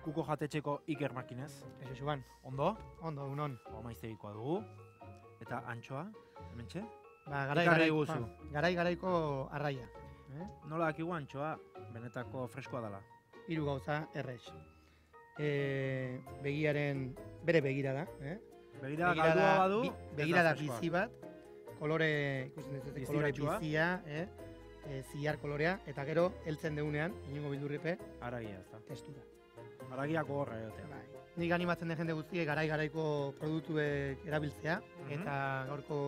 kuko jatetxeko Iker Markinez. Eixo, Juan. Ondo? Ondo, unon. Maiztegikoa dugu. Eta antxoa, hementxe? Ba, Ekarri guzu. Garai-garaiko arraia. Nola dakigu antxoa, benetako freskoa dela? Hiru gauza errex. Bere begirada. Begirada galdua badu, begirada bizi bat, kolore, ikusten ez kolore Biziratsua. bizia, ziar kolorea, eta gero, heltzen deunean, inongo bildurripe, Aragia, ez da. testura. Aragiako horra egotea. Bai. Nik animatzen den jende guztiek garai-garaiko produktuek erabiltzea, eta gaurko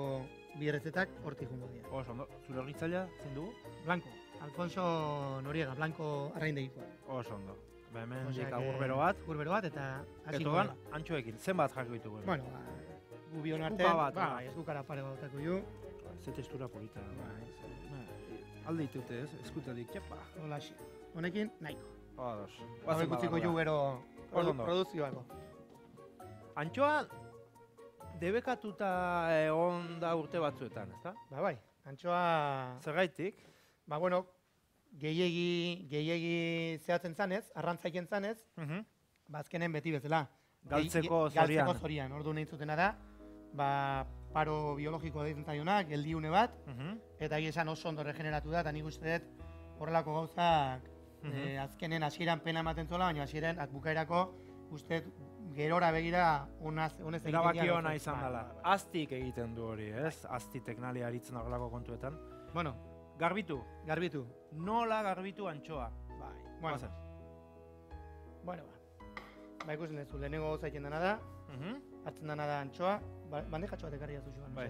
bi errezetak hortik jungo dira. Oso, ondo. Zure horritzailea, zein dugu? Blanco, Alfonso Noriega, Blanco arraindegikoa. Oso, ondo. Ba, hemen Osea, agurbero bat. Agurbero bat, eta hasiko Etogan, gara. antxoekin, zenbat jarko ditugu? Bueno, gu bion Kuka artean, bat, ba, bai. ez gukara pare bautako ju. Ze testura polita. Alde ditute ez, eskutadik, txepa. Holaxe. Honekin, nahiko. Ados. Hauek utziko ju gero Ondo. produzioako. Antxoa debekatuta egon da urte batzuetan, ezta? Ba, bai, antxoa, Zergaitik? ba, bueno, gehiegi zehatzen zanez, arrantzaiken zanez, ba, azkenen beti bezala. Galtzeko zorian. Galtzeko zorian, ordu nahi zutena da, ba, paro biologiko deitzen zaionak, geldiune bat, eta egia esan oso ondo regeneratu da, eta nik uste dut horrelako gauzak azkenen hasieran pena ematen zola, baina hasieran bukaerako uste dut gerora begira honez egiten Erabaki ona izan dela. Aztik egiten du hori, ez? Azti teknalia aritzen horrelako kontuetan. Bueno, Garbitu. Nola garbitu antxoa? bai, Bazen. bueno, ba, ikusten duzu, lehenengo gauza egiten dena da, hartzen dena da antxoa, bandejatxoa tekarri jazu Joan, Bai.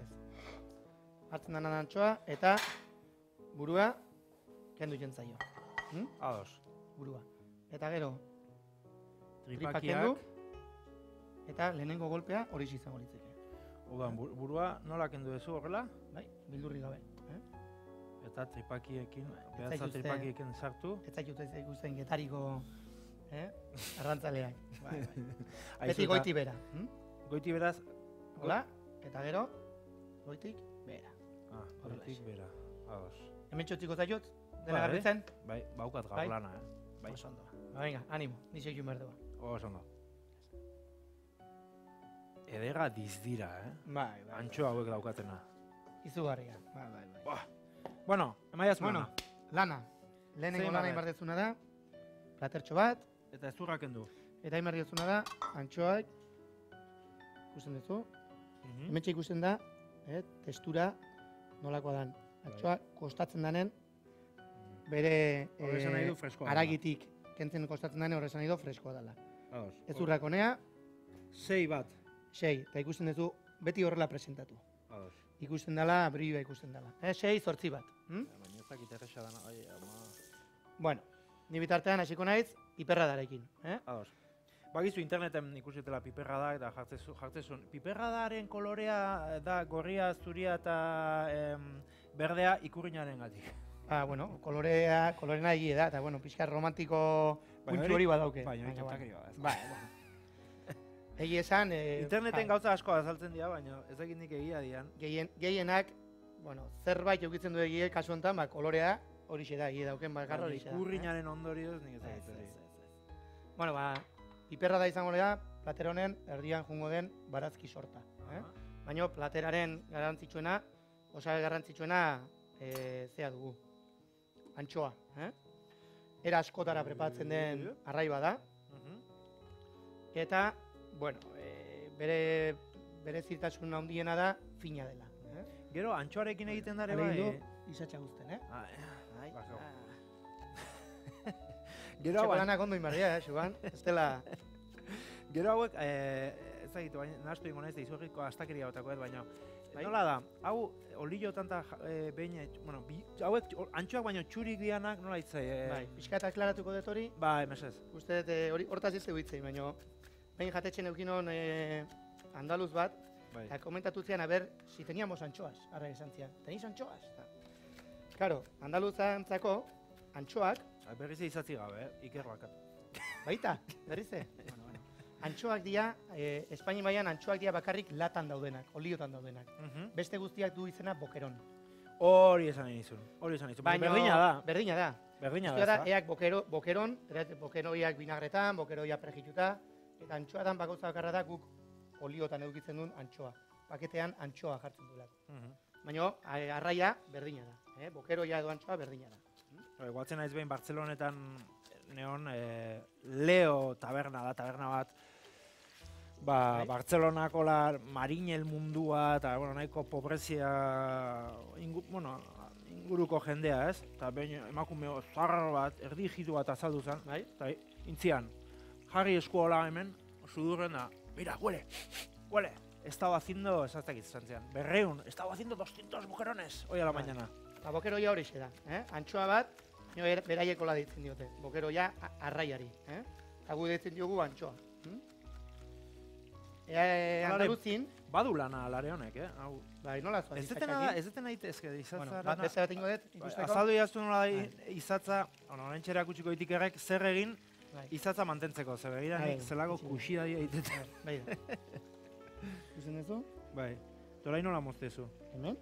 hartzen dena da antxoa, eta burua kendu jentzaio. Ados. Burua. Eta gero, tripak Tripakiak. kendu, eta lehenengo golpea hori izango litzeke. Udan, burua nola kendu duzu horrela? Bai, bildurri gabe. Eta tripakiekin, ez behatza zaituzte- tripakiekin sartu. Ez zaitut ez ikusten getariko arrantzaleak. Bai, bai. Aizu Beti eta goiti bera. Goiti beraz, Hola, eta gero, goitik bera. goitik Horrelaxe. bera. Ados. Hemen txotziko zaitut, dena Bai. garbitzen? Bai, baukat Bai. gaur lana, Bai. Oso ondo. Ba, venga, animo, nixo egin behar dugu. Oso ondo. Edera dizdira, Bai, Antxo hauek daukatena. Izugarria. Bai. Bueno, emaiaz Bueno, lana. Lehenengo Zein lana barret? inbardezuna da, platertxo bat, Eta ez durrak endu. eta inbardezuna da, antxoak, ikusten duzu, hementxe ikusten da, testura nolakoa dan. Antxoa kostatzen danen, bere Hor esan nahi du freskoa dela. aragitik kentzen kostatzen danen horre esan nahi du freskoa dela. Ados. Ez urrakonea, Sei bat. 6, eta ikusten duzu beti horrela presentatu. Ados. Ikusten dela, brilloa ikusten dela. 6, 8 bat. Baina ez dakit erresa dana. Ai, ama. Bueno, ni bitartean hasiko naiz, hiperradarekin. Ados. Bagizu interneten ikusetela piperrada eta jartzezun. Piperradaren kolorea da gorria, zuria eta berdea ikurrinaren gatik. Bueno, kolorena egie da, eta bueno, pixka romantiko puntu hori badauke. Baina hori Baina, tontakeria da. Bai, egie esan... Interneten gauza asko azaltzen dira, baina ez dakit nik egia dian. Gehienak, bueno, zerbait eukitzen du egie kasu honetan, ba, kolorea horixe da, egie dauken bakarra horixe da. Ikurrinaren ondorioz nik ez dakit hori. Bueno, ba, hiperra da izango da, plater honen erdian jungo den barazki sorta. Baina plateraren garrantzitsuena, osagai garrantzitsuena, zea dugu, antxoa. Era askotara prepatzen den arrai bada, eta, bueno, bere zirtasun handiena da fina dela. Gero, antxoarekin egiten dare Alegindu, izatxa guzten, Bai. Bai. Gero hauek, Txekolanak ondo inbarria, Joan, ez dela... gero hauek, ez dakit, baina nahastu ingo naiz da izurriko astakeria batakoet, baina Bai. nola da, hau olio tanta behin, bueno, hauek antxoak baino txurik dianak nola hitzai? Bai, pixka eta aklaratuko dut hori, Bai, mesez. uste dut hortaz ez dugu hitzei, baina behin jatetxen eukinon andaluz bat, Bai. eta komentatu zian, a ber, si teníamos anchoas, arra esan zian, ¿tenéis anchoas? Claro, andaluzantzako antxoak, Berriz izatzi gabe, Iker bakat. baita, berriz ze? Antxoak dira, Espainia mailan antxoak dira bakarrik latan daudenak, oliotan daudenak. Beste guztiak du izena bokeron. Hori esan nahi nizun. Baina Berdina da. Berdina da. Berdina Guztia da, da, eak bokeron, bokeroiak vinagretan, bokeroia prejituta, eta antxoatan bakauza bakarra da guk oliotan edukitzen duen antxoa. Paketean antxoa jartzen duela. Baina arraia berdina da, bokeroia edo antxoa berdina da. Guatzen naiz behin Bartzelonetan neon Leo taberna da, taberna bat, Bartzelonako marinel mundua eta nahiko pobrezia inguruko jendea, ez? Eta behin emakume zahar bat, erdi jitu bat azaldu zen, eta intzian, jarri eskuola hemen, sudurren da, mira, huele, estaba haciendo, esaztak izan zian, 200, estaba haciendo 200 boquerones, hoy a la mañana. Eta bokeroia hori xe da, antxoa bat, beraiekola deitzen diote, bokeroia arraiari, eta gu deitzen diogu antxoa. Andaluzin... Badu lana alare honek, hau. Bai, nola zoaz izatxaki? Ez deten daitezke izatza. Bueno, beste bat ingo dut, ikusteko. Azaldu jaztu nola izatza, horrentxera kutsiko itikerrek, zer egin izatza mantentzeko, zer begira nik zelako kuxidadi egitetan. Bai da. Ikusten duzu? Bai. Dorai nola moztezu? Hemen?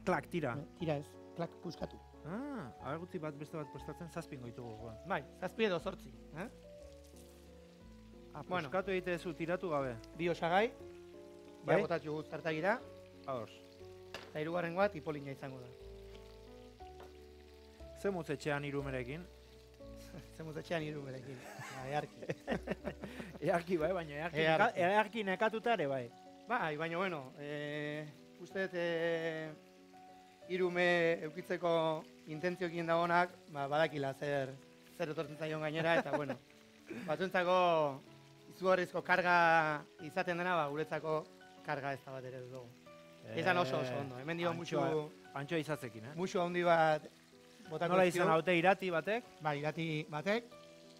Klak, tira. Tira ez, klak puskatu. Haber gutzi bat beste bat prestatzen zazpin goitugu. Bai, 7 edo 8. Puskatu egitezu tiratu gabe. Bi osagai, botatu gut zartagira. Ados. Eta hirugarrengoa tipolina izango da. Ze mutzetxean irumerekin? Ze mutzetxean irumerekin. Earki. Earki bai, baina earki nekatuta ere bai. Bai, baina bueno, uste irume eukitzeko intentzioekin dagonak, badakila zer etortzen zaion gainera, eta bueno, batzuentzako izugarrizko karga izaten dena, guretzako karga ez da bat ere dugu. Izan oso ondo, hemen dio antxoa izatzekin, musu handi bat botako nola izan haute irati batek? Ba, irati batek,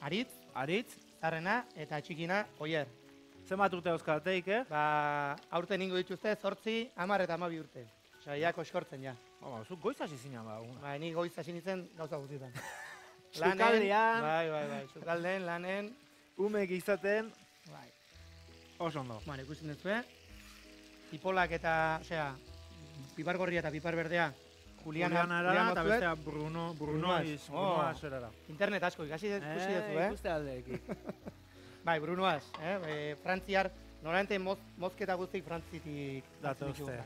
aritz, zarrena eta txikina, oier. Zenbat urte euskarte, Iker? Ba, aurten ingo dituzte, 8, 10 eta 12 urte. Osa, iako eskortzen ja. Zuk goiz hasi zinan ba. Ba, ni goiz hasi nintzen gauza guztietan. Sukaldean. Bai, sukalden, lanen. Umek izaten. Bai. Oso ondo. Bale, ikusten duzu, Tipolak eta, osea, pipar gorria eta pipar berdea, Julian arara, eta bestea Brunoaz erara. Internet asko, ikasi ikusi duzu, Ikuste aldeekik. Bai, Brunoaz, frantziar, normalmente mozketa guztik frantzitik datozte.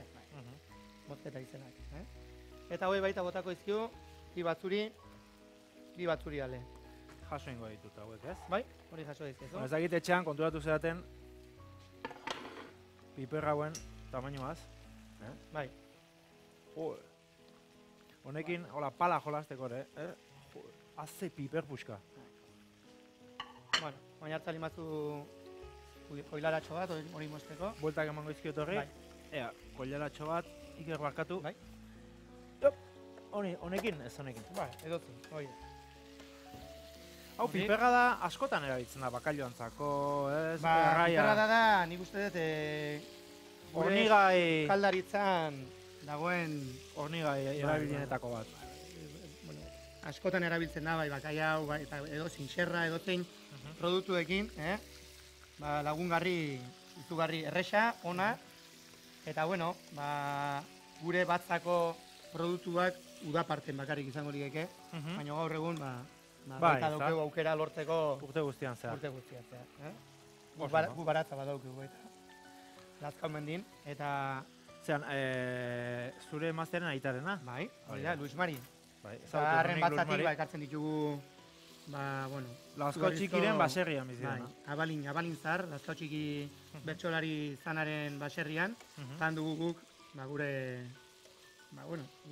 Mozketa izenak. Eta hoi baita botako izkiu, bi batzuri ale. Jaso ingo ditut hauek, ez? Bai, hori jaso dizkezu. Ez dakit etxean konturatu zeraten piper hauen tamainoaz. Bai. Honekin, hola, pala jolazteko, Haze piper puxka. Bueno, baina hartzali matzu koilaratxo bat, hori mozteko. Bueltak emango izkiot horri. Ea, koilaratxo bat, Iker barkatu. Bai. Honekin, ez honekin. Bai, edozu, hori. Hau, piperra da askotan erabiltzen da bakailoantzako, ez? Ba, piperra da, nik uste dut, hornigai kaldaritzan dagoen hornigai erabilienetako bat. Askotan erabiltzen da, bai, bakaiau, eta edo xerra, edo zein produktuekin, lagungarri, izugarri erresa, ona, eta bueno, gure batzako produktuak udaparten bakarrik izango ligeke, baina gaur egun, eta daukegu aukera lortzeko urte guztian zehar. Gu baratza bat daukegu eta Lazkau mendin, eta... Zeran, zure emaztearen aitarena? Bai, hori da, Luis Mari. Eta harren batzatik ekartzen ditugu, Lazkau txikiren baserrian bizitana. Abalin zar, Lazkau txiki bertsolari zanaren baserrian, zan dugu guk,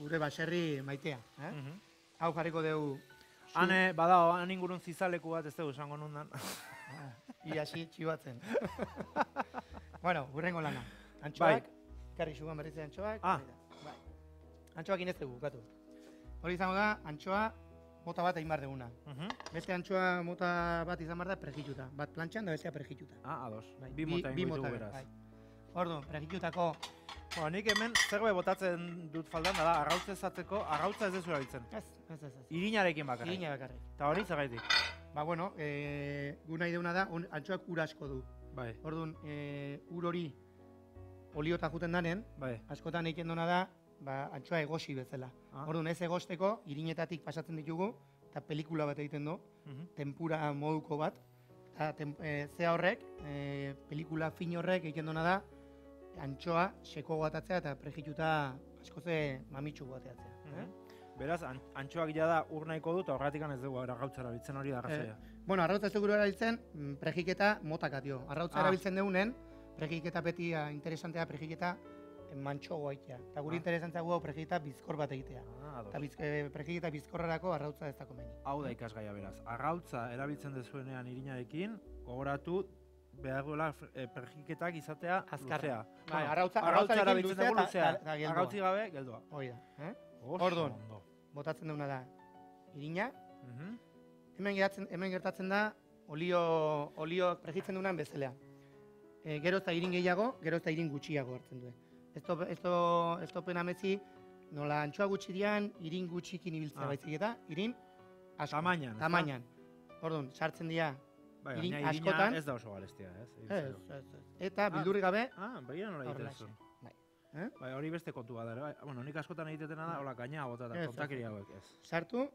gure baserri maitea. Hau jarriko dugu... Hane, badao, han ingurun zizaleku bat ez dugu esango nundan. Iasi txibatzen. Bueno, hurrengo lana. Antxoak, karri xugan berritzen antxoak. Antxoak inez dugu, gatu. Hori izango da, antxoa mota bat egin behar duguna. Beste antxoa mota bat izan behar da prejituta. Bat plantxan da bestea prejituta. Ados. Bi mota egin ditugu beraz. Ordu, prejitutako... Nik hemen zerbait botatzen dut faldan da, arrautzezatzeko, arrautza ez dezu erabiltzen. Ez. Irinarekin bakarrik. Irina bakarrik. Eta hori zergaitik? Gu nahi deuna da, antxoak ur asko du. Orduan, ur hori oliotan juten danen, askotan egiten duna da, antxoa egosi bezala. Ah. Orduan ez egosteko, irinetatik pasatzen ditugu, eta pelikula bat egiten du, tempura moduko bat, eta zea horrek, pelikula fin horrek egiten duena da, antxoa seko batatzea eta prejituta askoze mamitsu bateatzea. Beraz, antxoak ja da ur nahiko dut, horretik ez dugu arrautza erabiltzen hori da arrazoia. Bueno, arrautza ez dugu erabiltzen, prejiketa motak atio. Arrautza erabiltzen deunen, prejiketa beti interesantea prejiketa mantxo goaitea. Eta guri interesantzea gu prejiketa bizkor bat egitea. Eta prejiketa bizkorrarako arrautza ez da komeni. Hau da ikasgaia beraz. Arrautza erabiltzen dezuenean irinarekin, gogoratu behar duela prejiketak izatea luzea. Arrautza erabiltzen dugu luzea. Arrautzi gabe, geldua. Hoi da. Orduan, botatzen duguna da irina. Hemen gertatzen da olio prejitzen dugunan bezalea. Gero ez da irin gehiago, gero ez da irin gutxiago hartzen du. Ez topen amezi, nola antxoa gutxi dian, irin gutxikin ibiltzea baizik eta, irin asko. Tamainan. Orduan, sartzen dira irin askotan. Ez da oso galestia, ez? Eta bildurri gabe. Baina nola egiten zuen. Bai, hori beste kontu bat da. Bueno, nik askotan egitetena da, hola, gaina botata, kontakiri hauek ez. Sartu,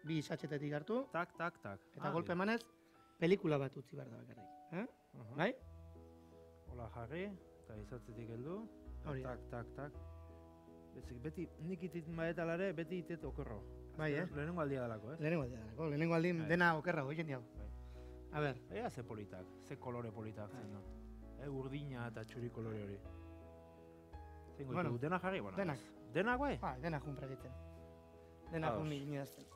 bi satxetetik hartu. Tak. Eta golpe emanez, pelikula bat utzi behar da bakarrik. Bai? Hola jarri, eta izatzetik heldu. Tak. Beti, nik itit maetalare, beti itet okerro. Bai, Lehenengo aldia dalako, ez? Lehenengo aldin dena okerra goien diago. A ber. Ega ze politak, ze kolore politak zen da. Urdina eta txuri kolore hori. Bueno, dena jarri? Denak. Denak bai? Denak jun pregitzen. Denak jun nidazten.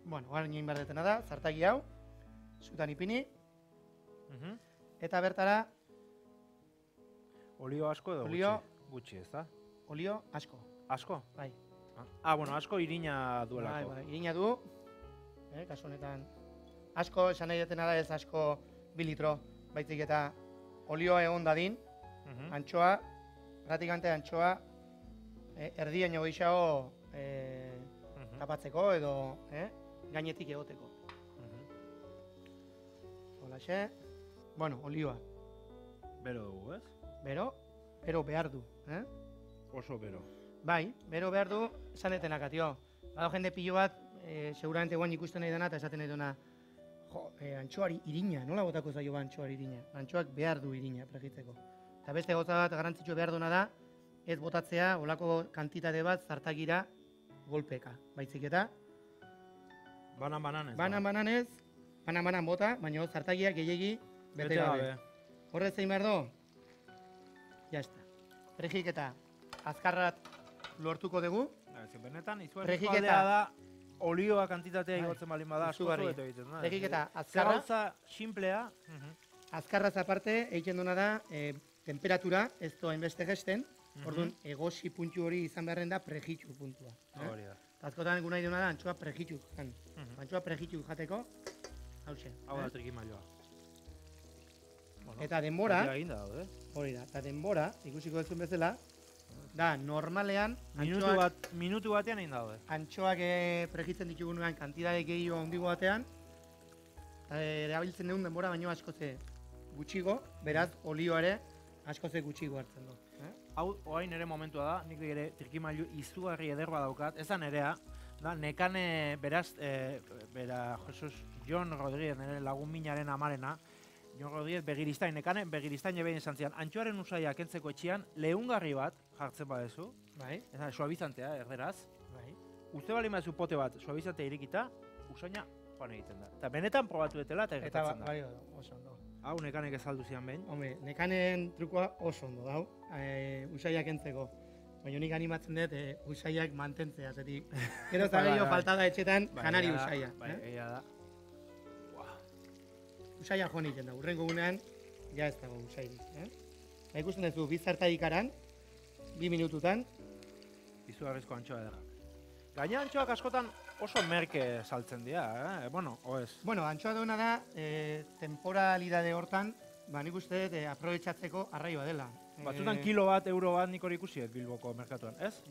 Bueno, garen nien behar detena da, zartagi hau, zutan ipini, eta bertara... Olio asko edo gutxi, ez da? Olio asko. Asko? Bai. Bueno, asko irina duelako. Bai, irina du, kasu honetan, asko, esan nahi detena da ez asko 2 litro, baizik eta olioa egon dadin, antxoa, pratikante antxoa, erdien jo gixago tapatzeko edo gainetik egoteko. Holaxe, bueno, olioa. Bero dugu, ez? Bero behar du. Oso bero. Bai, bero behar du, esan detenak, atio. Bado jende pilo bat, seguramente guain ikusten nahi dena eta esaten nahi dena, antxoari irina, nola botako zaio ba antxoari irina? Antxoak behar du irina pregitzeko. Eta beste gauza bat garrantzitsu behar duena da, ez botatzea, olako kantitate bat zartagira golpeka. Baizik eta? Banan-banan ez. Banan-banan bota, baina zartagiak gehiegi bete gabe. Horrez zein behar du? Jazta. Prejiketa azkarrat lortuko dugu. Benetan, izuen aldea da olioa kantitatea igotzen balin bada asko zueto egiten. Prejiketa azkarra. Gauza simplea. Azkarraz aparte, egiten duena da, temperatura ez doa inbeste gesten, orduan egosi puntu hori izan beharren da prejitu puntua. Hori da. Azkotan egun nahi duena da, antxoa prejitu. Antxoa prejitu jateko, hauxe. Hau da trikimailoa. Eta denbora, hori da, eta denbora, ikusiko duzun bezala, da, normalean, minutu batean egin daude. Antxoak prejitzen ditugunean kantidade gehiago handigo batean, erabiltzen dugun denbora baino askoze gutxigo, beraz, olioare askoze gutxigo hartzen du. Hau, oain ere momentua da, nik ere trikimailu izugarri ederba daukat, ez da nerea, da, nekane, beraz, bera, Jesus Jon Rodríguez, nire lagun minaren amarena, Jon Rodríguez begiristain, nekane begiristain ebein esan zian, antxoaren usaia kentzeko etxean, lehungarri bat jartzen badezu, eta suabizantea, erderaz, uste bali mazu pote bat, suabizantea irikita, usaina joan egiten da. Eta benetan probatu detela eta gertatzen da. Eta oso ondo. Hau nekanek ezaldu zian behin. Hombre, nekanen trukoa oso ondo dau, usaiak kentzeko. Baina nik animatzen dut usaiak mantentzea, zetik. Gero eta gehiago falta da etxetan janari usaia. Bai, egia da. Usaia joan egiten da, urrengo gunean, ja ez dago usairik. Ikusten duzu, bizartaik aran, 2 minututan. Izugarrizko antxoa edera. Gaina antxoak askotan oso merke saltzen dira, bueno, oez. Bueno, antxoa duena da, temporalidade hortan, nik uste dut aprobetxatzeko arraioa dela. Batzutan kilo bat, euro bat nik hori ikusiet Bilboko merkatuan, ez?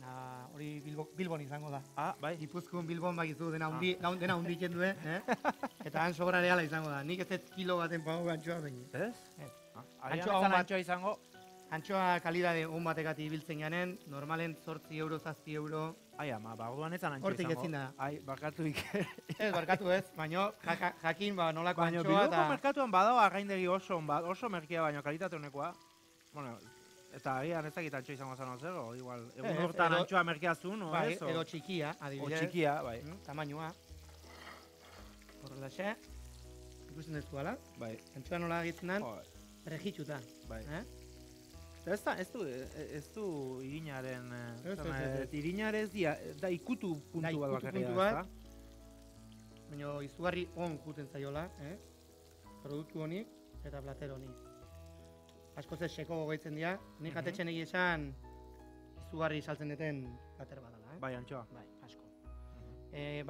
Hori Bilbon izango da. Bai. Gipuzkoan Bilbon bakizu dena hundi ikendu, eta han sobra reala izango da. Nik ez kilo baten pago antxoa behin. Ez? Antxoa izango. Antxoa kalidade on batekati ibiltzen ganen, normalen 8 euro, 7 euro. Ai, ama, orduan etzan antxoa Hortik izango. ezin da. Ai, barkatu Ez, barkatu ez, baina jakin nolako Baina antxoa Bilboko merkatuan badago arraindegi oso merkia, baina kalitate honekoa. Bueno, eta agian ez dakit antxoa izango zan zero, igual, egun hortan antxoa merkia zuen, o ez? Edo txikia, adibidez. O txikia, bai. Tamainua. Horrelaxe. Ikusten ez duela. Bai. Antxoa nola egitzen den, regitxuta. Bai. Ez du irinaren, irinare ez da ikutu puntu bat bakarria da, baina izugarri on juten zaiola, produktu honik eta plater honik. Askoz ez seko gogoitzen dira, nik jatetxen egia esan izugarri saltzen duten plater badala. Bai, antxoa. Bai, asko.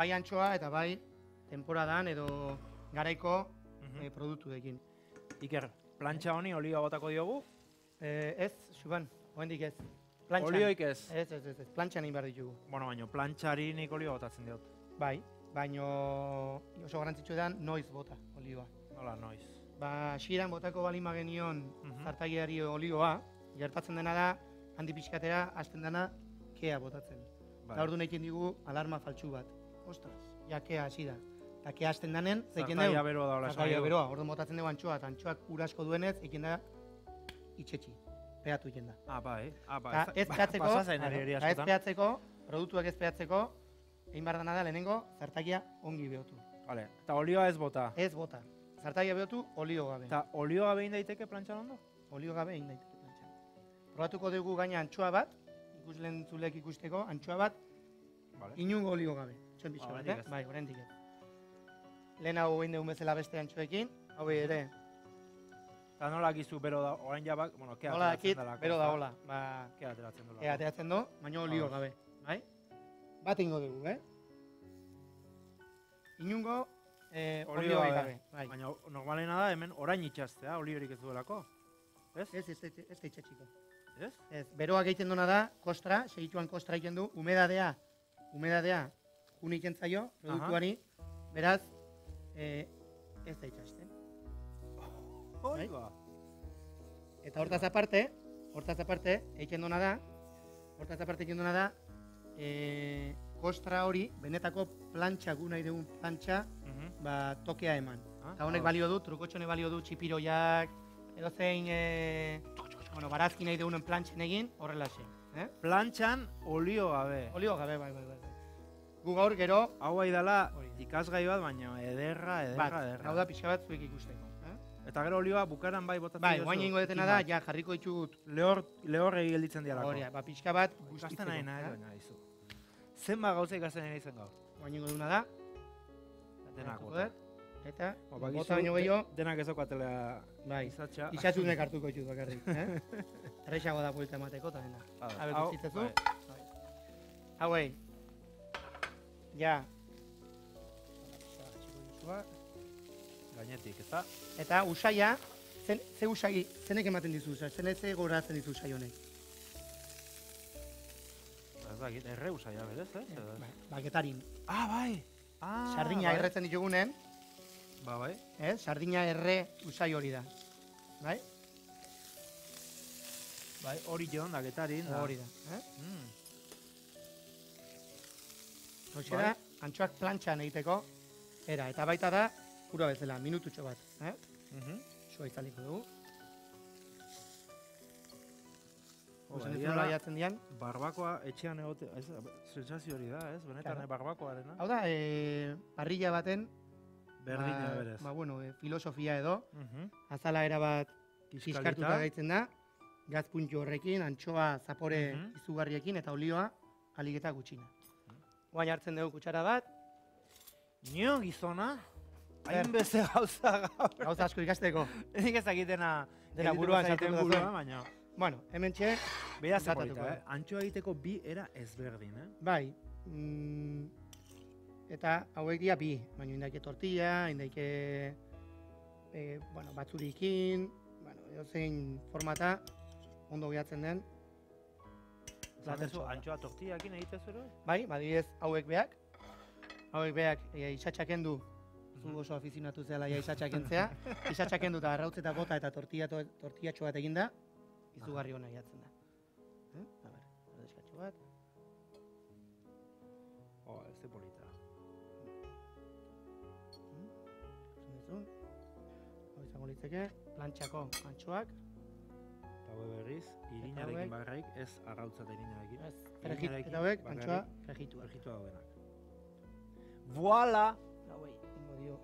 Bai antxoa eta bai temporadan edo garaiko produktuekin. Iker, plantxa honi olioa botako diogu? Ez, Xuban, hoendik ez. Plantxan. Olioik ez? Ez, plantxan egin behar ditugu. Bueno, baina plantxari nik olioa botatzen diot. Bai, baina oso garrantzitsu edan noiz bota olioa. Nola, noiz. Hasieran botako balima genion zartagiari olioa, gertatzen dena da, handi pixkatera, hasten dena, kea botatzen. Eta ordu nahi digu alarma faltsu bat. Ostras, ja kea hasi da. Eta kea hasten danen, zeiken dugu. Zartagia beroa daula esan. Zartagia beroa, ordu botatzen dugu antxoa, eta antxoak urasko duenez, eiken da itxetxi, peatu egin da. Bai. Ez peatzeko, produktuak ez peatzeko, egin behar dena da lehenengo, zartagia ongi behotu. Vale, eta olioa ez bota? Ez bota. Zartagia behotu, olio gabe. Eta olio gabe egin daiteke plantxan ondo? Olio gabe egin daiteke plantxan. Probatuko dugu gaina antxoa bat, ikuslen zulek ikusteko, antxoa bat, inungo olio gabe. Txon pixka bat, bai, oraindik ez. Lehen hau egin dugun bezala beste antxoekin, hau ere. Eta nola gizu bero da, orain jabak, bueno, kea nola ateratzen dakit, delako. bero da hola. Kea ateratzen delako. Kea ateratzen du, baina olio gabe. Bai? Bat ingo dugu, Inungo olio gabe. Baina normalena da hemen orain itxastea, oliorik ez duelako. Ez? Ez itxatxiko. Ez? Ez, beroak egiten duna da, kostra, segituan kostra egiten du, humedadea jun egiten zaio, produktuari, beraz, ez da itxasten. Hoi ba. Eta hortaz aparte, egiten duna da, kostra hori, benetako plantxa, gu nahi dugun plantxa, tokea eman. Eta honek balio du, trukotxone balio du txipiroiak, edo zein, barazki nahi dugunen plantxen egin, horrelaxe. Plantxan olio gabe. Olio gabe, bai. Gu gaur gero... Hau dela ikasgai bat, baina ederra. Hau da pixka bat zuek ikusteko. Eta gero olioa bukaran bai botatzen bai, guain egingo detena da, ja jarriko ditut... Lehorregi gelditzen dialako. Horia, pixka bat guztitzeko. Ikasten nahi nahi izu. Zenba gauza ikasten nahi zen gaur. Guain egingo duna da. Denak bota. Eta, bota baino gehiago... Denak ezokatela izatxa. Izatxunek hartuko ditut bakarrik. Errexago da buelta emateko, eta dena. Habe guztitzezu. Hauei. Ja. Gainetik, ezta? Eta usaia, ze usai, zenek ematen dizu usai, ze goratzen dizu usai honek? Ez dakit, erre usaia berez, ez? Getarin. Bai! Sardina erretzen ditugunen. Bai. Sardina erre usai hori da. Bai? Bai, hori joan da, getarin. Hori da. Hoxe da, antxoak plantxan egiteko, eta baita da, kura bezala, minututxo bat. Sua itzaliko dugu. Ozen ez nola jatzen dian. Barbakoa etxean egote, sensazio hori da, ez? Benetan barbakoarena. Hau da, parrilla baten, berdina berez. Filosofia edo, azala erabat kiskartuta gaitzen da, gazpuntxo horrekin, antxoa zapore izugarriekin eta olioa alik eta gutxina. Guain hartzen dugu kutsara bat. Nio gizona, hainbeste gauza gaur. Gauza asko ikasteko. Nik ezakitena dena buruan sartzen buruan, baina... Bueno, hemen txe... Beha zepolita, antxoa egiteko bi era ezberdin, Bai. Eta hauek dira bi, baina indaike tortilla, indaike batzurikin, edo zein formata, ondo gehatzen den plater Zamezu, sorta. antxoa tortillakin egitez ero? Bai, badibidez hauek beak isatxa kendu, zu oso afizionatu zela isatxa kentzea, isatxa kendu eta arrautzeta bota eta tortillatxo bat eginda, izugarri hona jatzen da. A ber, erdeskatxo bat. Ez de polita. Ikusten duzu. Hau izango litzeke, plantxako antxoak, Eta hau berriz, hauek- irinarekin bakarrik, ez arrautza eta irinarekin. ez, Irinarekin eta hauek, bakarrik antxoa frejituak. Frijitu daudenak. Voila! Hauei, ingo dio.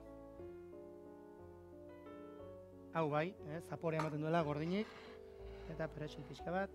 Hau bai, zaporea ematen duela gordinik, eta perexin pixka bat,